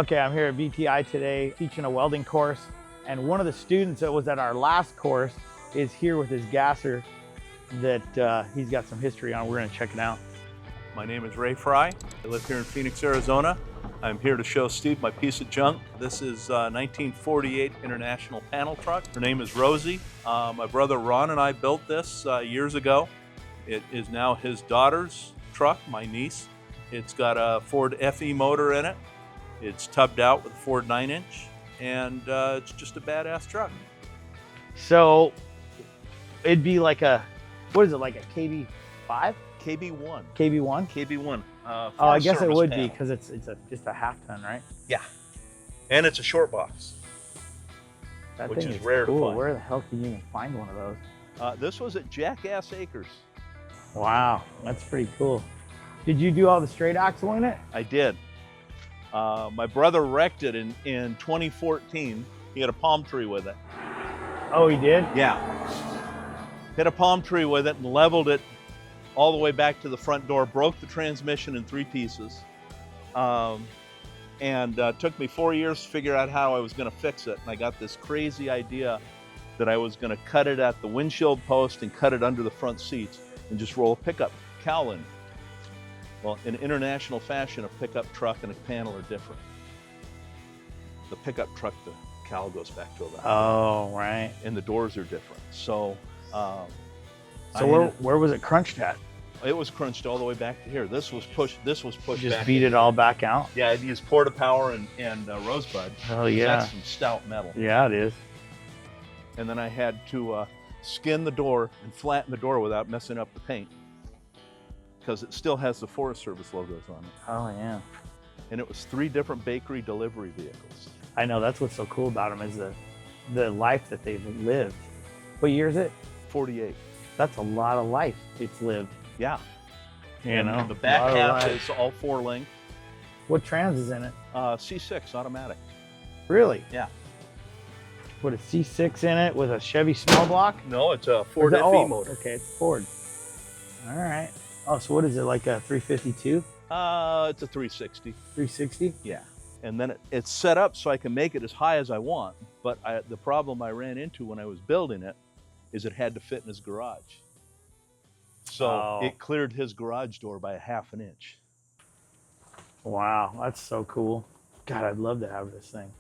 Okay, I'm here at VTI today teaching a welding course, and one of the students that was at our last course is here with his gasser that he's got some history on. We're gonna check it out. My name is Ray Frey. I live here in Phoenix, Arizona. I'm here to show Steve my piece of junk. This is a 1948 International panel truck. Her name is Rosie. My brother Ron and I built this years ago. It is now his daughter's truck, my niece. It's got a Ford FE motor in it. It's tubbed out with a Ford 9-inch, and it's just a badass truck. So it'd be like a, what is it, like a KB5? KB1. KB1? KB1. Oh, I guess it would be because it's just a half ton, right? Yeah. And it's a short box. That which thing is rare cool. to find. Where the hell can you even find one of those? This was at Jackass Acres. Wow, that's pretty cool. Did you do all the straight axle in it? I did. My brother wrecked it in 2014. He had a palm tree with it. Oh, he did? Yeah. Hit a palm tree with it and leveled it all the way back to the front door, broke the transmission in 3 pieces. And took me 4 years to figure out how I was gonna fix it. And I got this crazy idea that I was gonna cut it at the windshield post and cut it under the front seats and just roll a pickup cowl in. Well, in international fashion, a pickup truck and a panel are different. The pickup truck, the cowl goes back to about. Oh, right. And the doors are different. So, where was it crunched at? it was crunched all the way back to here. This was pushed. This was pushed. Just back beat it all back out. Yeah, I used Porta Power and Rosebud. Oh yeah. That's some stout metal. Yeah, it is. And then I had to skin the door and flatten the door without messing up the paint, because it still has the Forest Service logos on it. Oh yeah. And it was 3 different bakery delivery vehicles. I know, that's what's so cool about them is the life that they've lived. What year is it? 48. That's a lot of life it's lived. Yeah. You know, the back half is all 4-link. What trans is in it? C6 automatic. Really? Yeah. Put a C6 in it with a Chevy small block? No, it's a Ford FE motor. Okay, it's Ford. All right. Oh, so what is it, like a 352? It's a 360. 360? Yeah. And then it's set up so I can make it as high as I want. But the problem I ran into when I was building it is it had to fit in his garage. So it cleared his garage door by a ½ inch. Wow, that's so cool. God, I'd love to have this thing.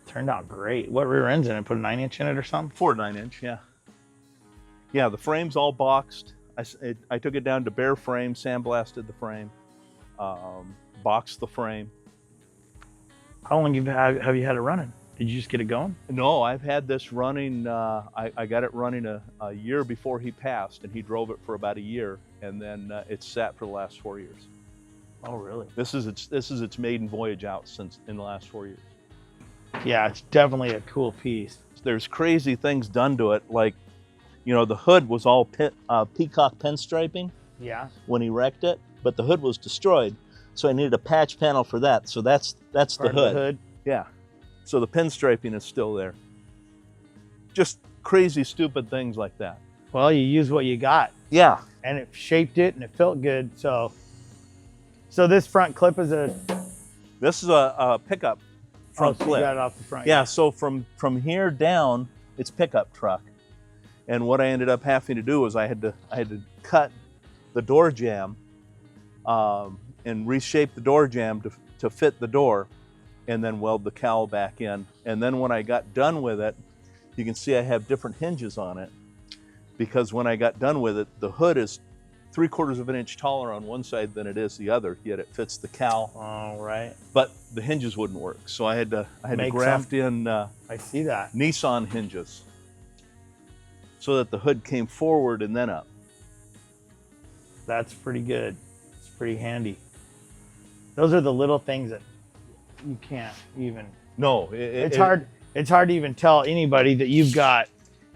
Turned out great. What rear end's in it? Put a 9-inch in it or something? Ford 9-inch, yeah. Yeah, the frame's all boxed. I took it down to bare frame, sandblasted the frame, boxed the frame. How long have you had it running? Did you just get it going? No, I've had this running. I got it running a year before he passed, and he drove it for about a year, and then it's sat for the last 4 years. Oh, really? This is its maiden voyage out since in the last 4 years. Yeah, it's definitely a cool piece. There's crazy things done to it, like, you know, the hood was all peacock pinstriping. Yeah. When he wrecked it, but the hood was destroyed, so I needed a patch panel for that. So that's the hood. Yeah. So the pinstriping is still there. Just crazy, stupid things like that. Well, you use what you got. Yeah. And it shaped it, and it felt good. So this front clip is a. This is a pickup front so clip. You got it off the front. Yeah. So from here down, it's pickup truck. And what I ended up having to do was I had to cut the door jamb and reshape the door jamb to fit the door, and then weld the cowl back in. And then when I got done with it, you can see I have different hinges on it, because when I got done with it, the hood is 3/4 of an inch taller on one side than it is the other, yet it fits the cowl. All right. But the hinges wouldn't work, so I had to graft in I see that. Nissan hinges, so that the hood came forward and then up. That's pretty good. It's pretty handy. Those are the little things that you can't even. No, it's hard. It's hard to even tell anybody that you've got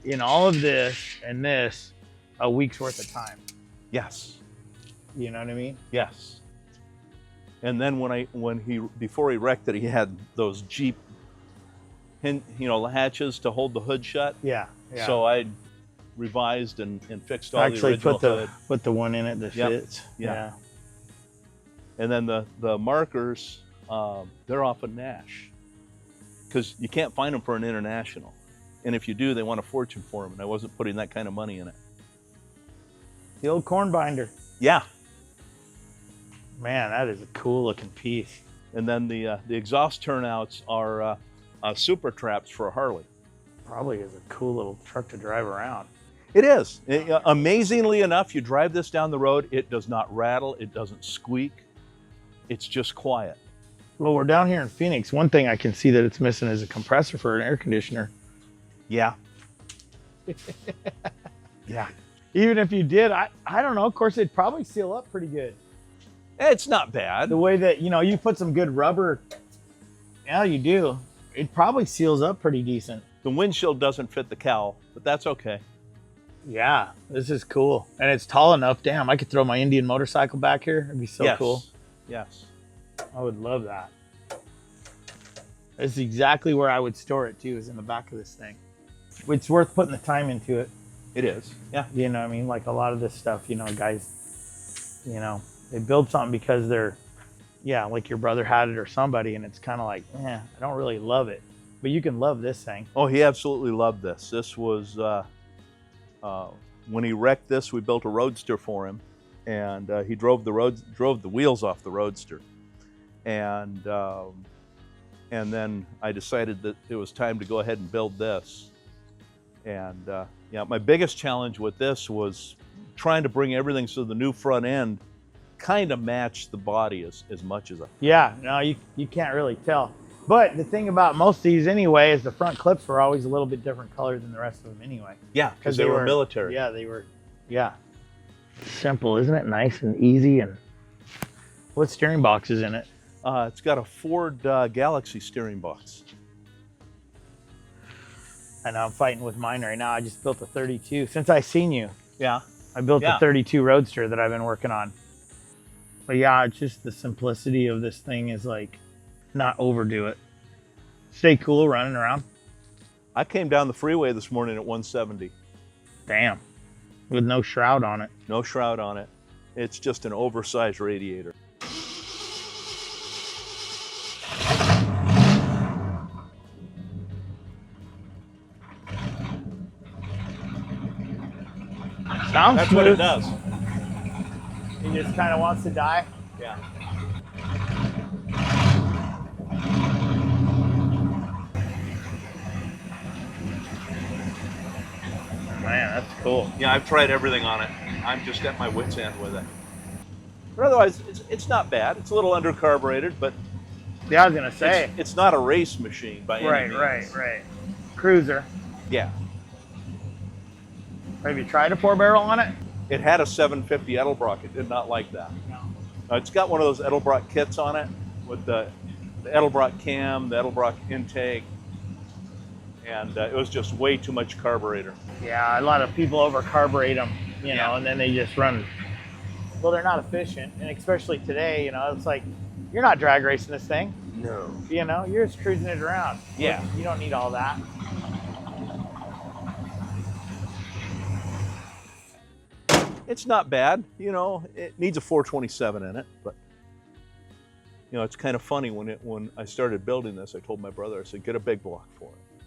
in all of this and this a week's worth of time. Yes. You know what I mean? Yes. And then before he wrecked it, he had those Jeep, hatches to hold the hood shut. Yeah. Yeah. So I revised and fixed all the original hood. Put the one in it that fits. Yeah. And then the markers, they're off of Nash, because you can't find them for an International. And if you do, they want a fortune for them, and I wasn't putting that kind of money in it. The old corn binder. Yeah. Man, that is a cool looking piece. And then the exhaust turnouts are super traps for a Harley. Probably is a cool little truck to drive around. It is. Amazingly enough, you drive this down the road, it does not rattle, it doesn't squeak. It's just quiet. Well, we're down here in Phoenix. One thing I can see that it's missing is a compressor for an air conditioner. Yeah. Yeah. Even if you did, I don't know. Of course, it'd probably seal up pretty good. It's not bad. The way that, you know, you put some good rubber. Yeah, you do. It probably seals up pretty decent. The windshield doesn't fit the cowl, but that's okay. Yeah, this is cool. And it's tall enough. Damn, I could throw my Indian motorcycle back here. It'd be so cool. Yes. I would love that. This is exactly where I would store it too, is in the back of this thing. It's worth putting the time into it. It is. Yeah. You know what I mean? Like a lot of this stuff, you know, guys, you know, they build something because they're, yeah, like your brother had it or somebody, and it's kind of like, I don't really love it. But you can love this thing. Oh, he absolutely loved this. This was, when he wrecked this, we built a Roadster for him, and he drove the wheels off the Roadster. And then I decided that it was time to go ahead and build this. And yeah, my biggest challenge with this was trying to bring everything so the new front end kind of matched the body as much as I. Yeah, no, you can't really tell. But the thing about most of these anyway is the front clips were always a little bit different color than the rest of them anyway. Yeah, because they were military. Yeah, they were, yeah. Simple, isn't it? Nice and easy. And what steering box is in it? It's got a Ford Galaxy steering box. I know I'm fighting with mine right now. I just built a 32. Since I seen you, Yeah. I built a 32 Roadster that I've been working on. But yeah, it's just the simplicity of this thing is like, not overdo it. Stay cool running around. I came down the freeway this morning at 170. Damn. With no shroud on it. No shroud on it. It's just an oversized radiator. Sounds That's smooth. what it does. He just kind of wants to die. Yeah. Man, that's cool. Yeah, I've tried everything on it. I'm just at my wit's end with it. But otherwise, it's not bad. It's a little undercarbureted, but Yeah, I was gonna say. it's not a race machine by any means. Right. Cruiser. Yeah. Have you tried a 4-barrel on it? It had a 750 Edelbrock. It did not like that. No. It's got one of those Edelbrock kits on it with the Edelbrock cam, the Edelbrock intake, and it was just way too much carburetor. Yeah, a lot of people overcarburate them, you know, Yeah. and then they just run. Well, they're not efficient, and especially today, you know, it's like you're not drag racing this thing. No. You know, you're just cruising it around. Yeah. You don't need all that. It's not bad, you know. It needs a 427 in it, but you know, it's kind of funny when I started building this. I told my brother, I said, get a big block for it.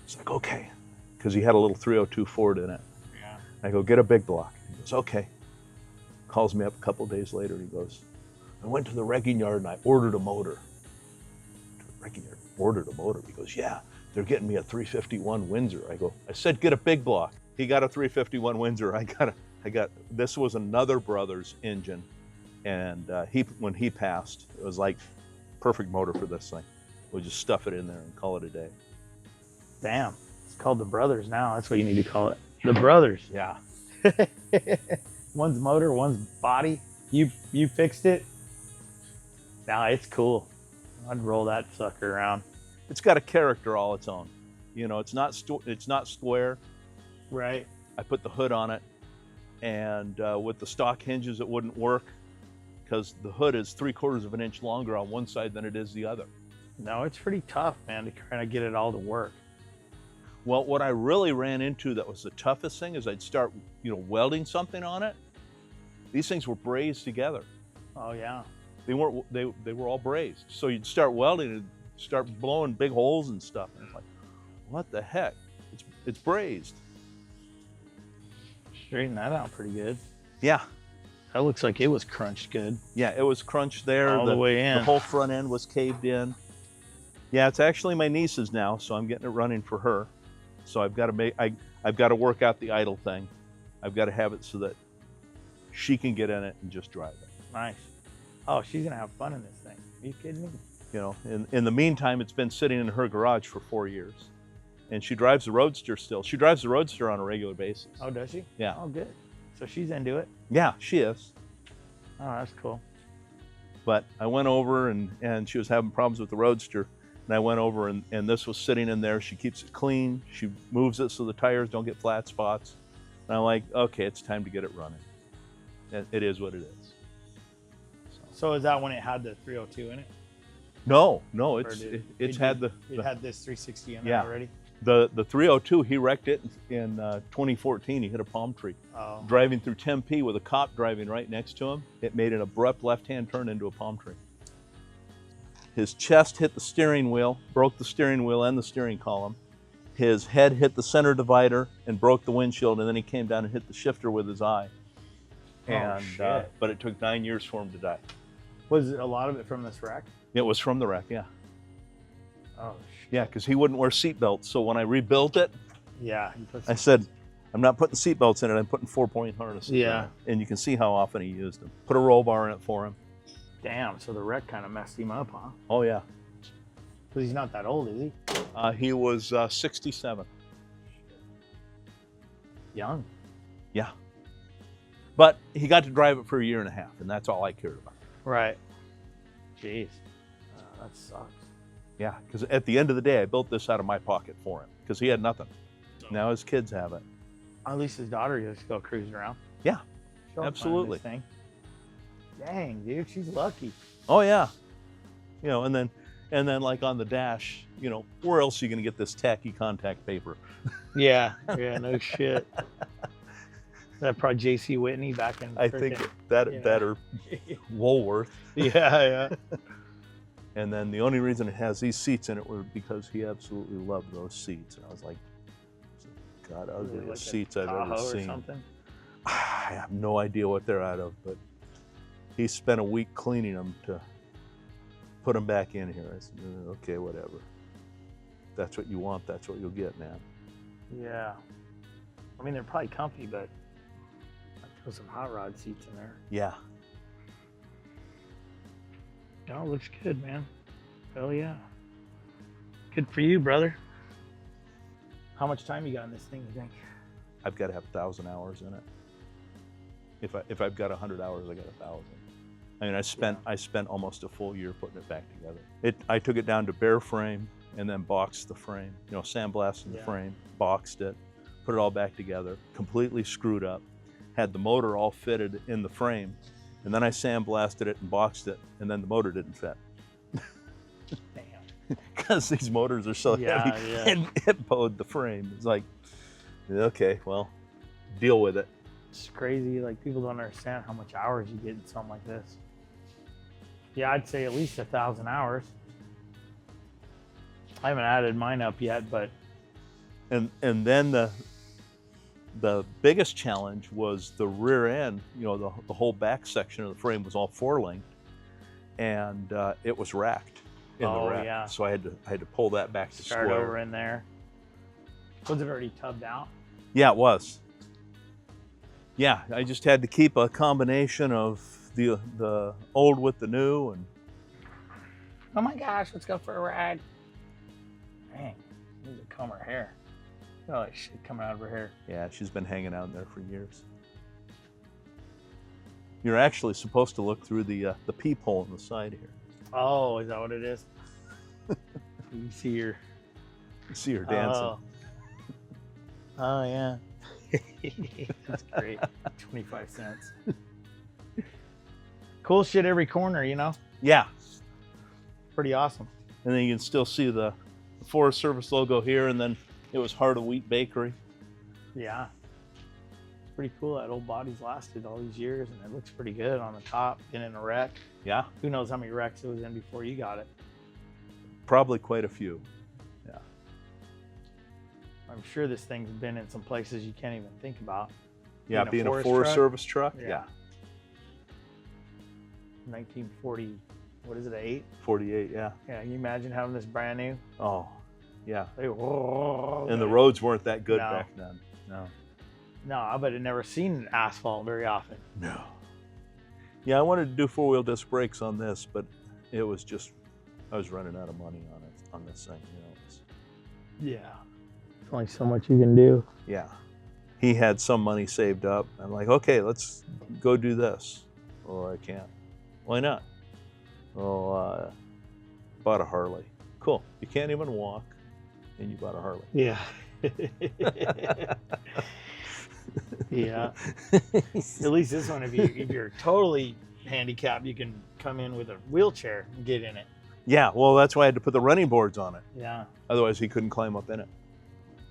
He's like, okay, because he had a little 302 Ford in it. Yeah. I go, get a big block. He goes, okay. Calls me up a couple days later. He goes, I went to the wrecking yard and I ordered a motor. To the wrecking yard, ordered a motor. He goes, yeah, they're getting me a 351 Windsor. I said, get a big block. He got a 351 Windsor. This was another brother's engine. And when he passed, it was like perfect motor for this thing. We'll just stuff it in there and call it a day. Damn. It's called the Brothers now. That's what you need to call it. The Brothers. Yeah. One's motor, one's body. You fixed it. Nah, it's cool. I'd roll that sucker around. It's got a character all its own. You know, it's not square. Right. I put the hood on it, and with the stock hinges, it wouldn't work because the hood is 3/4 of an inch longer on one side than it is the other. No, it's pretty tough, man, to kind of get it all to work. Well, what I really ran into that was the toughest thing is I'd start, welding something on it. These things were brazed together. Oh yeah. They weren't. They were all brazed. So you'd start welding and start blowing big holes and stuff. And it's like, what the heck? It's brazed. Straighten that out pretty good. Yeah. That looks like it was crunched good. Yeah, it was crunched there. All the way in. The whole front end was caved in. Yeah, it's actually my niece's now, so I'm getting it running for her. So I've got to work out the idle thing. I've got to have it so that she can get in it and just drive it. Nice. Oh, she's gonna have fun in this thing. Are you kidding me? You know, in the meantime, it's been sitting in her garage for 4 years. And she drives the Roadster still. She drives the Roadster on a regular basis. Oh, does she? Yeah. Oh, good. So she's into it? Yeah, she is. Oh, that's cool. But I went over and she was having problems with the Roadster. And I went over and this was sitting in there. She keeps it clean. She moves it so the tires don't get flat spots. And I'm like, okay, it's time to get it running. It is what it is. So is that when it had the 302 in it? No, it's had the It had this 360 in it Yeah. already? The 302, he wrecked it in 2014. He hit a palm tree. Oh. Driving through Tempe with a cop driving right next to him, it made an abrupt left-hand turn into a palm tree. His chest hit the steering wheel, broke the steering wheel and the steering column. His head hit the center divider and broke the windshield, and then he came down and hit the shifter with his eye. And shit. but it took 9 years for him to die. Was a lot of it from this wreck? It was from the wreck, yeah. Oh, shit. Yeah, because he wouldn't wear seatbelts. So when I rebuilt it, Yeah. He put I said, I'm not putting seatbelts in it, I'm putting 4-point harnesses Yeah. in it. And you can see how often he used them. Put a roll bar in it for him. Damn, so the wreck kind of messed him up, huh? Oh, yeah. Because he's not that old, is he? He was 67. Young. Yeah. But he got to drive it for a year and a half, and that's all I cared about. Right. Jeez. That sucks. Yeah, because at the end of the day, I built this out of my pocket for him because he had nothing. Now his kids have it. At least his daughter gets to go cruising around. Yeah, She'll have fun in this absolutely. thing. Dang, dude, she's lucky. Oh yeah. You know, and then like on the dash, you know, where else are you going to get this tacky contact paper? Yeah, yeah, no shit. That probably J.C. Whitney back in. I think that or Woolworth. Yeah. And then the only reason it has these seats in it was because he absolutely loved those seats. And I was like, God, ugliest Like seats I've ever Tahoe or seen. something? I have no idea what they're out of, but he spent a week cleaning them to put them back in here. I said, okay, whatever. If that's what you want, that's what you'll get, man. Yeah. I mean, they're probably comfy, but I'd throw some hot rod seats in there. Yeah. Oh, looks good, man. Hell yeah. Good for you, brother. How much time you got in this thing, you think? I've got to have 1,000 hours in it. If I've got 100 hours, I got 1,000. I mean, I spent almost a full year putting it back together. I took it down to bare frame and then boxed the frame. You know, sandblasted the frame, boxed it, put it all back together, completely screwed up. Had the motor all fitted in the frame, and then I sandblasted it and boxed it, and then the motor didn't fit. Damn. Because these motors are so heavy, and it bowed the frame. It's like, okay, well, deal with it. It's crazy. Like, people don't understand how much hours you get in something like this. Yeah, I'd say at least 1,000 hours. I haven't added mine up yet, but And then the biggest challenge was the rear end. You know, the whole back section of the frame was all 4-link, and it was racked in the rack. Yeah. So I had to pull that back to start square. over in there. Was it already tubbed out? Yeah, it was. Yeah, I just had to keep a combination of the old with the new, and Oh my gosh, let's go for a ride. Dang, I need to comb her hair. Oh, shit coming out of her hair. yeah, she's been hanging out in there for years. You're actually supposed to look through the peephole in the side here. Oh, is that what it is? You see her. You see her dancing. Oh yeah. That's great. 25 cents. Cool shit every corner, you know? Yeah. Pretty awesome. And then you can still see the Forest Service logo here, and then it was Heart of Wheat Bakery. Yeah. pretty cool. That old body's lasted all these years, and it looks pretty good on the top. Been in a wreck. Yeah. Who knows how many wrecks it was in before you got it? Probably quite a few. Yeah. I'm sure this thing's been in some places you can't even think about. Yeah, being a Forest Service truck. Yeah. 1940, what is it, 8? 48, yeah. Yeah, can you imagine having this brand new? Oh, yeah. And And the roads weren't that good No. back then. No. No, I bet I'd never seen asphalt very often. No. Yeah, I wanted to do 4-wheel disc brakes on this, but it was just, I was running out of money on it, on this thing, you know. Yeah. There's only so much you can do. Yeah. He had some money saved up. I'm like, okay, let's go do this. Oh, I can't. Why not? Oh, bought a Harley. Cool. You can't even walk, and you bought a Harley. Yeah. Yeah. At least this one, if you're totally handicapped, you can come in with a wheelchair and get in it. Yeah, well, that's why I had to put the running boards on it. Yeah. Otherwise, he couldn't climb up in it.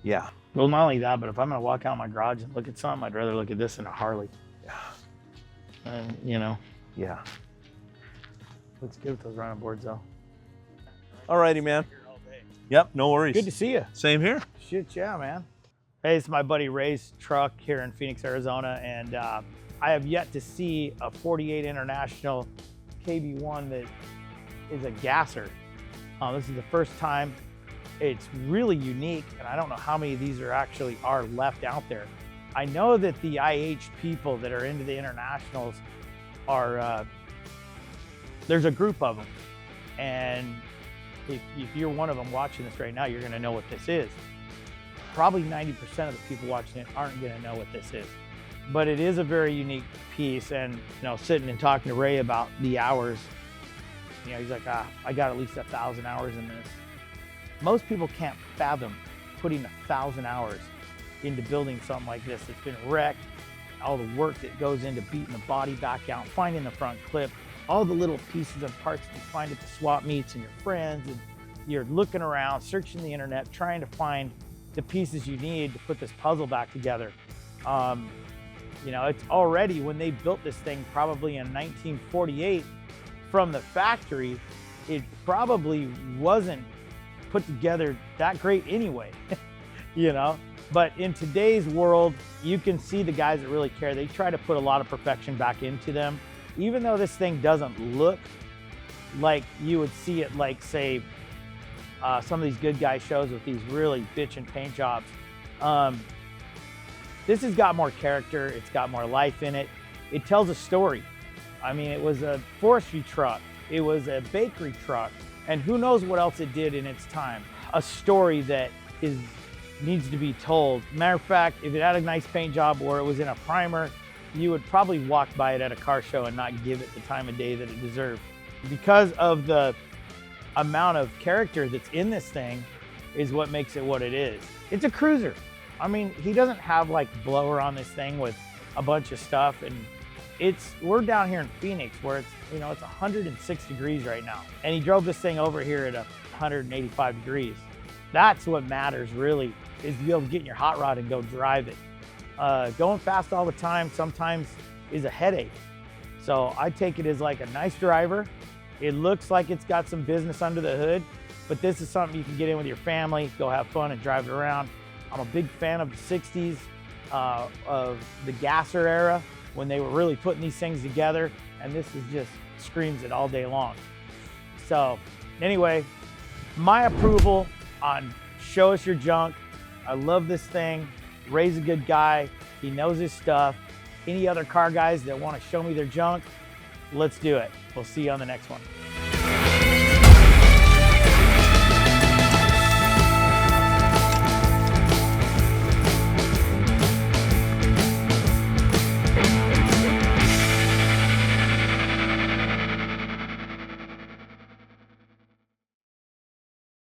Yeah. Well, not only that, but if I'm gonna walk out my garage and look at something, I'd rather look at this than a Harley. Yeah. And you know, Yeah. looks good with those running boards though. All righty, man. Yep, no worries. Good to see you. Same here. Shit, yeah, man. Hey, it's my buddy Ray's truck here in Phoenix, Arizona, and I have yet to see a 48 International CB1 that is a gasser. This is the first time. It's really unique, and I don't know how many of these are left out there. I know that the IH people that are into the Internationals are, there's a group of them, and if you're one of them watching this right now, you're gonna know what this is. Probably 90% of the people watching it aren't gonna know what this is. But it is a very unique piece, and you know, sitting and talking to Ray about the hours, you know, he's like, I got at least 1,000 hours in this. Most people can't fathom putting 1,000 hours into building something like this. It's been wrecked, all the work that goes into beating the body back out, finding the front clip, all the little pieces and parts that you find at the swap meets and your friends, and you're looking around, searching the internet, trying to find the pieces you need to put this puzzle back together. You know, it's already, when they built this thing probably in 1948 from the factory, it probably wasn't put together that great anyway, you know? But in today's world, you can see the guys that really care. They try to put a lot of perfection back into them. Even though this thing doesn't look like you would see it like, say, some of these good guy shows with these really bitchin' paint jobs. This has got more character, it's got more life in it. It tells a story. I mean, it was a forestry truck, it was a bakery truck, and who knows what else it did in its time. A story that needs to be told. Matter of fact, if it had a nice paint job or it was in a primer, you would probably walk by it at a car show and not give it the time of day that it deserved. Because of the amount of character that's in this thing is what makes it what it is. It's a cruiser. I mean, he doesn't have like blower on this thing with a bunch of stuff, and we're down here in Phoenix where it's, you know, it's 106 degrees right now. And he drove this thing over here at 185 degrees. That's what matters really, is to be able to get in your hot rod and go drive it. Going fast all the time sometimes is a headache. So I take it as like a nice driver. It looks like it's got some business under the hood, but this is something you can get in with your family, go have fun and drive it around. I'm a big fan of the 60s, of the gasser era, when they were really putting these things together, and this is just screams it all day long. So anyway, my approval on show us your junk. I love this thing. Ray's a good guy. He knows his stuff. Any other car guys that want to show me their junk, let's do it. We'll see you on the next one.